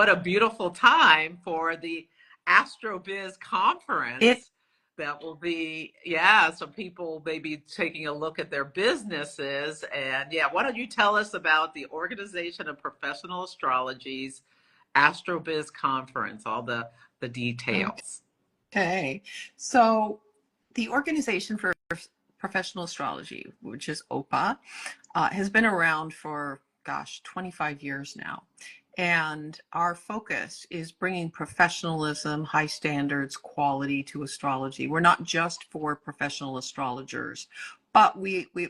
what a beautiful time for the AstroBiz It conference that will be, yeah, so people may be taking a look at their businesses. And yeah, why don't you tell us about the Organization of Professional Astrology's AstroBiz conference, all the details. okay. So the Organization for Professional Astrology, which is OPA, has been around for, gosh, 25 years now. And our focus is bringing professionalism, high standards, quality to astrology. We're not just for professional astrologers, but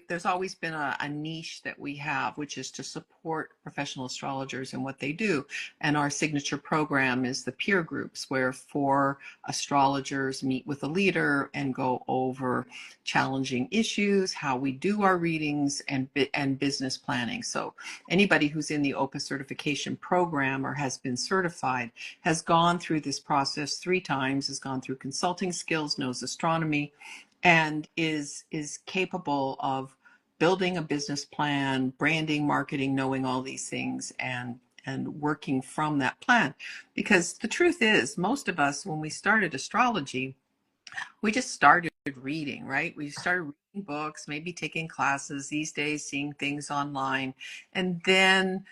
there's always been a niche that we have, which is to support professional astrologers in what they do. And our signature program is the peer groups, where 4 astrologers meet with a leader and go over challenging issues, how we do our readings, and business planning. So anybody who's in the OPA certification program or has been certified has gone through this process 3 times, has gone through consulting skills, knows astronomy, and is capable of building a business plan, branding, marketing, knowing all these things, and working from that plan. Because the truth is, most of us, when we started astrology, we just started reading, right? We started reading books, maybe taking classes, these days seeing things online, and then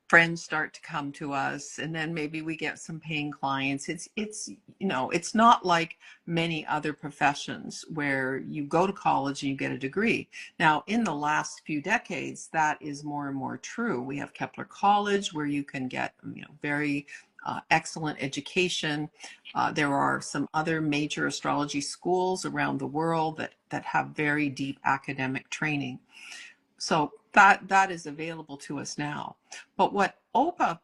friends start to come to us, and then maybe we get some paying clients. It's not like many other professions where you go to college and you get a degree. Now, in the last few decades, that is more and more true. We have Kepler College, where you can get very excellent education. There are some other major astrology schools around the world that have very deep academic training. So that is available to us now. But what OPA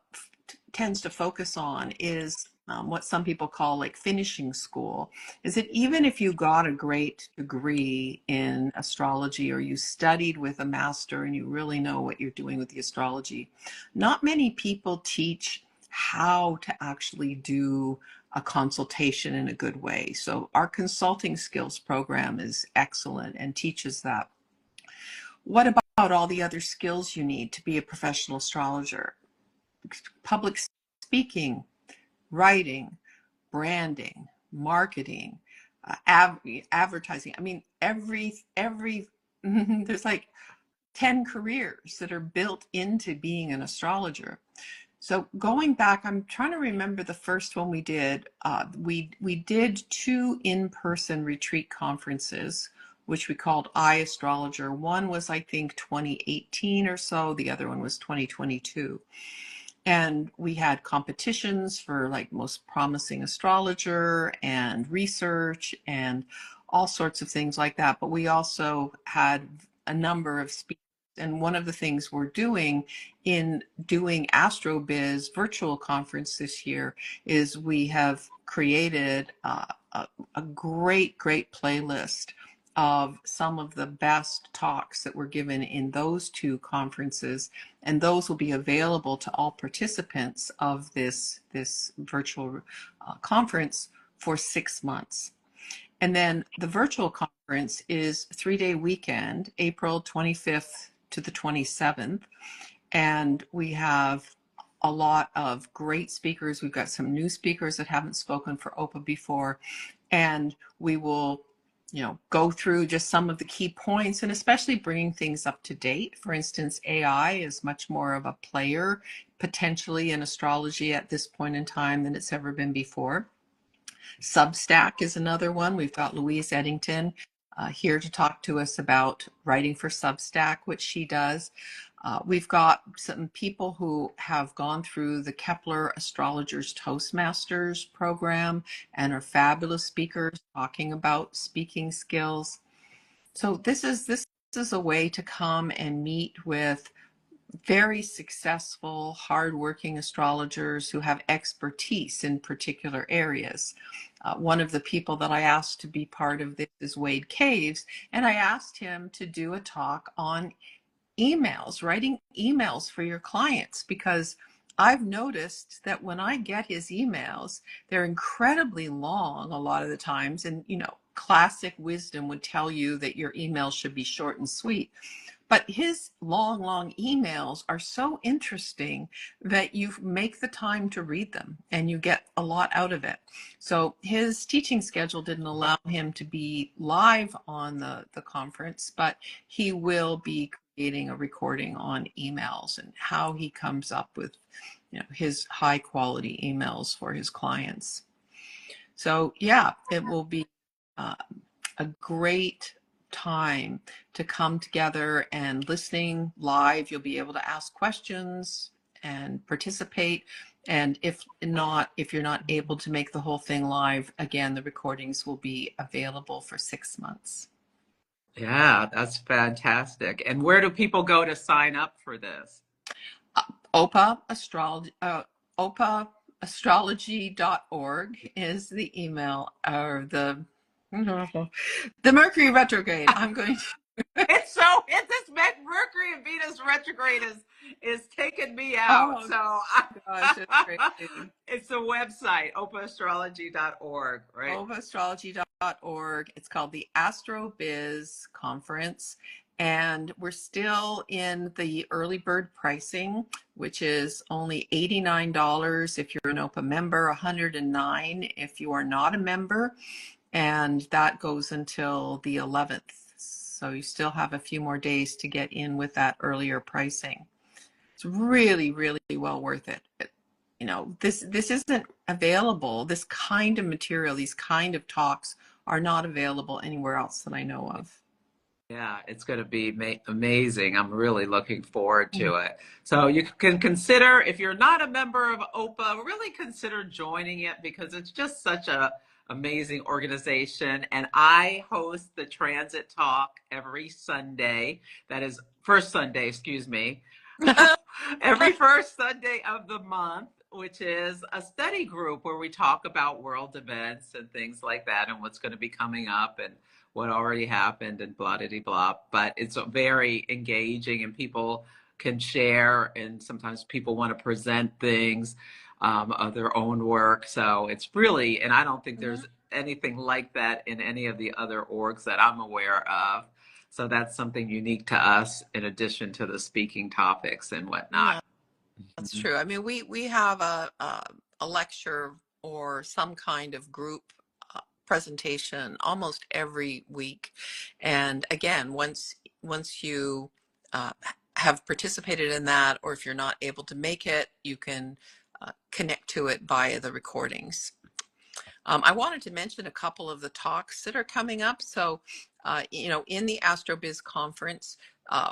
tends to focus on is what some people call like finishing school, is that even if you got a great degree in astrology, or you studied with a master and you really know what you're doing with the astrology, not many people teach how to actually do a consultation in a good way. So our consulting skills program is excellent and teaches that. What about all the other skills you need to be a professional astrologer? Public speaking, writing, branding, marketing, advertising. I mean, every there's like 10 careers that are built into being an astrologer. So going back, I'm trying to remember the first one we did. We did 2 in-person retreat conferences, which we called iAstrologer. One was, I think, 2018 or so. The other one was 2022. And we had competitions for like most promising astrologer and research and all sorts of things like that. But we also had a number of speakers. And one of the things we're doing in doing AstroBiz virtual conference this year is we have created a great playlist of some of the best talks that were given in those 2 conferences, and those will be available to all participants of this virtual conference for 6 months. And then the virtual conference is 3-day weekend, April 25th to the 27th, and we have a lot of great speakers. We've got some new speakers that haven't spoken for OPA before, and we will go through just some of the key points, and especially bringing things up to date. For instance, AI is much more of a player potentially in astrology at this point in time than it's ever been before. Substack is another one. We've got Louise Eddington here to talk to us about writing for Substack, which she does. We've got some people who have gone through the Kepler Astrologers Toastmasters program and are fabulous speakers talking about speaking skills. So this is a way to come and meet with very successful, hardworking astrologers who have expertise in particular areas. One of the people that I asked to be part of this is Wade Caves, and I asked him to do a talk on emails, writing emails for your clients, because I've noticed that when I get his emails, they're incredibly long a lot of the times. And, classic wisdom would tell you that your email should be short and sweet. But his long emails are so interesting that you make the time to read them and you get a lot out of it. So his teaching schedule didn't allow him to be live on the conference, but he will be creating a recording on emails and how he comes up with, you know, his high quality emails for his clients. So yeah, it will be a great time to come together and listening live. You'll be able to ask questions and participate. And if you're not able to make the whole thing live, again, the recordings will be available for 6 months. Yeah, that's fantastic. And where do people go to sign up for this? OPA Astrology, opaastrology.org is the email, or the Mercury retrograde. I'm going to It's this Mercury and Venus retrograde is taking me out. oh So gosh, it's crazy. it's the website, opaastrology.org, right? Opaastrology.org. It's called the AstroBiz Conference. And we're still in the early bird pricing, which is only $89 if you're an OPA member, $109 if you are not a member. And that goes until the 11th. So you still have a few more days to get in with that earlier pricing. It's really, really well worth it. You know, this isn't available. This kind of material, these kind of talks are not available anywhere else that I know of. Yeah, it's going to be amazing. I'm really looking forward to it. So you can consider, if you're not a member of OPA, really consider joining it because it's just such a amazing organization. And I host the Transit Talk every Sunday. That is first Sunday, excuse me. Every first Sunday of the month, which is a study group where we talk about world events and things like that and what's going to be coming up and what already happened and blah, blah, blah. But it's very engaging and people can share, and sometimes people want to present things of their own work. So it's really, and I don't think there's anything like that in any of the other orgs that I'm aware of. So that's something unique to us in addition to the speaking topics and whatnot. Yeah, that's true. I mean, we have a lecture or some kind of group presentation almost every week. And again, once you have participated in that, or if you're not able to make it, you can connect to it via the recordings. I wanted to mention a couple of the talks that are coming up. So, you know, in the AstroBiz conference,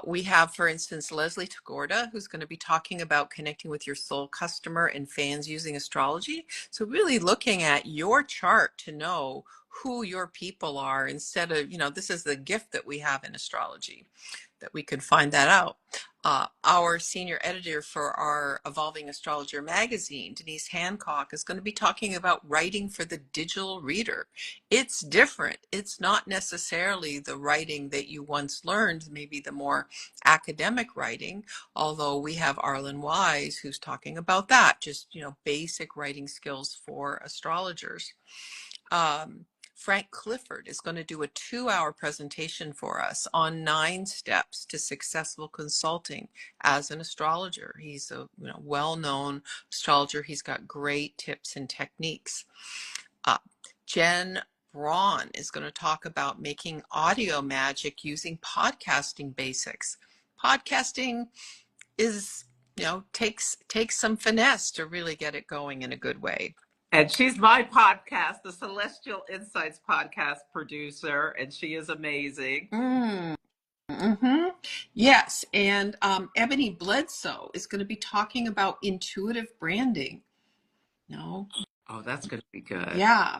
we have, for instance, Leslie Tagorda, who's going to be talking about connecting with your soul customer and fans using astrology. So really looking at your chart to know who your people are instead of, you know, this is the gift that we have in astrology, that we could find that out. Our senior editor for our Evolving Astrologer magazine, Denise Hancock, is going to be talking about writing for the digital reader. It's different. It's not necessarily the writing that you once learned, maybe the more academic writing, although we have Arlen Wise who's talking about that, just, you know, basic writing skills for astrologers. Frank Clifford is going to do a 2-hour presentation for us on 9 steps to successful consulting as an astrologer. He's a well-known astrologer. He's got great tips and techniques. Jen Braun is going to talk about making audio magic using podcasting basics. Podcasting is, takes some finesse to really get it going in a good way. And she's my podcast, the Celestial Insights podcast producer, and she is amazing. Yes, and Ebony Bledsoe is going to be talking about intuitive branding. No. Oh, that's going to be good. Yeah.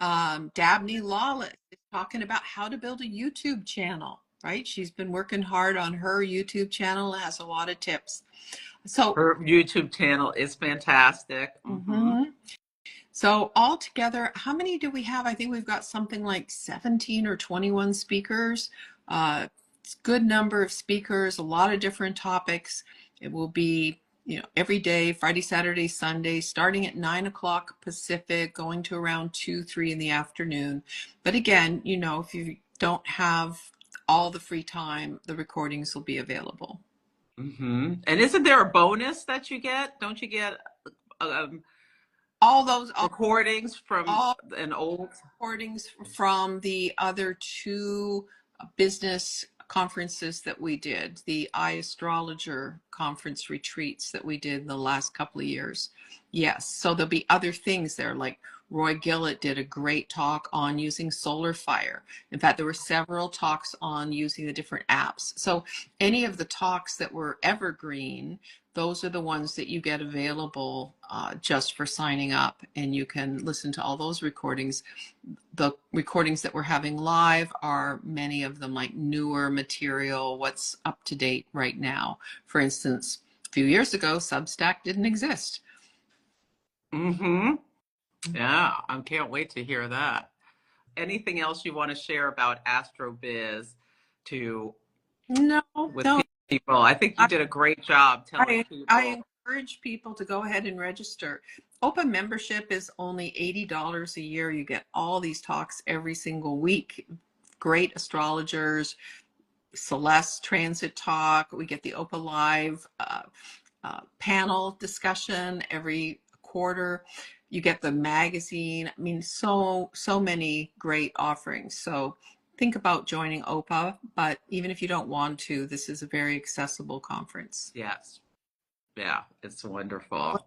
Dabney Lawless is talking about how to build a YouTube channel, right? She's been working hard on her YouTube channel, has a lot of tips. So her YouTube channel is fantastic. So altogether, how many do we have? I think we've got something like 17 or 21 speakers. It's a good number of speakers, a lot of different topics. It will be every day, Friday, Saturday, Sunday, starting at 9 o'clock Pacific, going to around 2, 3 in the afternoon. But again, if you don't have all the free time, the recordings will be available. Mm-hmm. And isn't there a bonus that you get? Don't you get um, All those, recordings from all an old? recordings from the other two business conferences that we did, the astrologer conference retreats that we did in the last couple of years. Yes, so there'll be other things there, like Roy Gillett did a great talk on using solar fire. In fact, there were several talks on using the different apps. So any of the talks that were evergreen, those are the ones that you get available just for signing up, and you can listen to all those recordings. The recordings that we're having live are many of them like newer material, what's up to date right now. For instance, a few years ago, Substack didn't exist. Mm-hmm. Yeah, I can't wait to hear that. Anything else you want to share about AstroBiz to No, with no. people? I think you did a great job telling I people. encourage people to go ahead and register. OPA membership is only $80 a year. You get all these talks every single week. Great astrologers, Celeste Transit Talk. We get the OPA Live panel discussion every quarter. You get the magazine. I mean, so many great offerings. So think about joining OPA, but even if you don't want to, this is a very accessible conference. Yes. Yeah, it's wonderful.